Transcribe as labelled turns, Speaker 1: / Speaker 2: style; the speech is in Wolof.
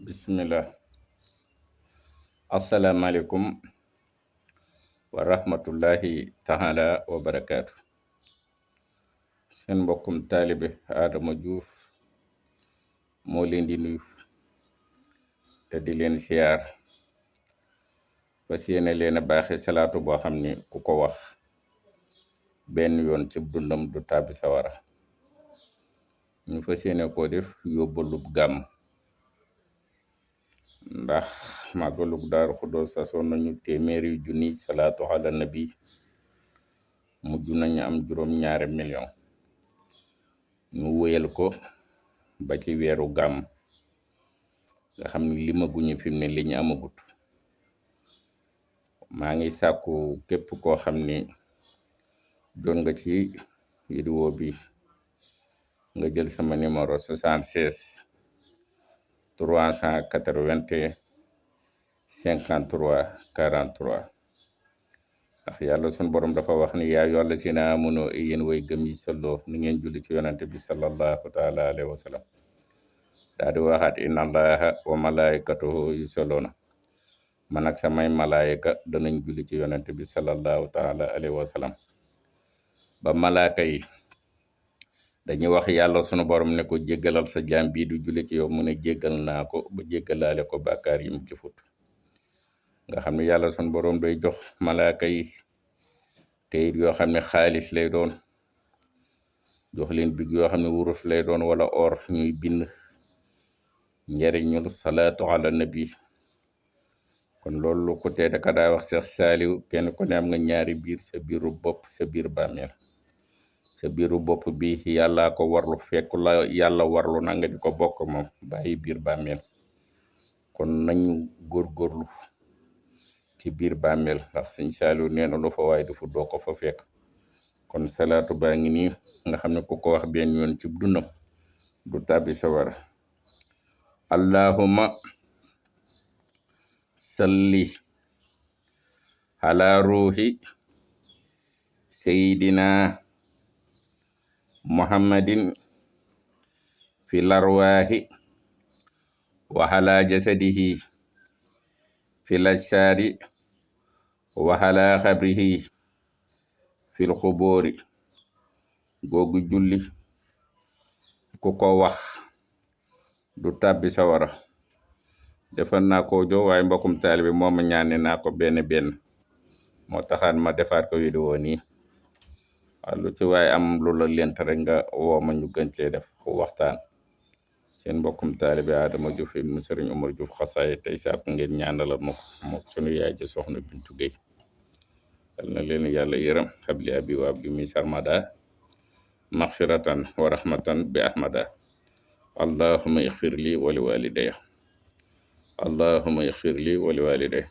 Speaker 1: Bismillah. Asalaamaaleykum wa rahmatullahi taala wa barakaatu. Seen mbokkum taalibe Adama Diouf moo leen di nuyu te di leen siyaar fas yéene leen a baaxe salaatu boo xam ni ku ko wax benn yoon ci dundam du tàbbi sawara. ñu fas yéene koo def yóbbalub gàmm ndax màggalug Daaru Xudoos sasoon nañu téeméeri junni salaatu ala nabi mujj nañu am juróom-ñaari million. ñu wéyal ko ba ci weeru gàmm nga xam ni limaguñu fi mu ne li ñu amagut. maa ngi sàkku képp koo xam ni doon nga ci vidéo bi nga jël sama numéro 76 381 53 43 ndax yàlla sunu borom dafa wax ni yaa ayyuhal lazina aamanu yéen way gëm yi salloo ni ngeen julli ci yonante bi sallallahu taala alayhi wa sallam. daa di waxaat inna allaha wa malaikatahu yusalloona man ak samay malaayika danañ julli ci yonante bi sallallahu taala alayhi wa sallam. ba malaaka yi dañuy wax yàlla sunu borom ne ko jéggalal sa jaam bii du julli ci yow mu ne jéggal naa ko ba jéggalaale ko bàkkaar yi mu jëfut. nga xam ne yàlla sunu borom day jox malaaka yi kayit yoo xam ne xaalis lay doon, jox leen big yoo xam ne wurus lay doon wala or, ñuy bind njariñul salaatu ala nabi. kon loolu ku tee daka daa wax Seex Saaliw kenn ku ne am nga ñaari biir, sa biiru bopp sa biir bàmmeel. sa biiru bopp bi yàlla ko warlu, fekku la yàlla warlu na nga di ko bokk moom bàyyi biir bàmmeel. kon nañu góorgóorlu ci biir bàmmeel ndax Sëñ Saaliw nee na lu fa waay du fu doo ko fa fekk. kon salaatu baa ngi nii nga xam ne ku ko wax benn yoon ci dundam du tàbbi sawara. allahumma salli ala ruuhi sayidina muhammadin fi larwaahi wa ala jasadihi fi lajsaadi wa ala xabrihi fil xubóori. googu julli ku ko wax du tàbbi sawara. defal naa ko jo waaye mbokkum taalibe moo ma ñaane naa ko benn moo taxaan ma defaat ko vidéo nii. waaw lu ci waaye am lu la lent rek nga woo ma ñu gën cee def waxtaan. seen mbokkum taalibe Adama Diouf mu Sëriñ Omar Diouf xasaay tey sàkku ngeen ñaanalal ma ko mook sunu yaay ci soxna Bintu Géey. yal na leen yàlla yërëm xabli abi wa abli mi sarmada maxfiratan wa rahmatan bi ahmada. allahumma ixfir li wa li walidayya allahumma ixfir li wa li walidayya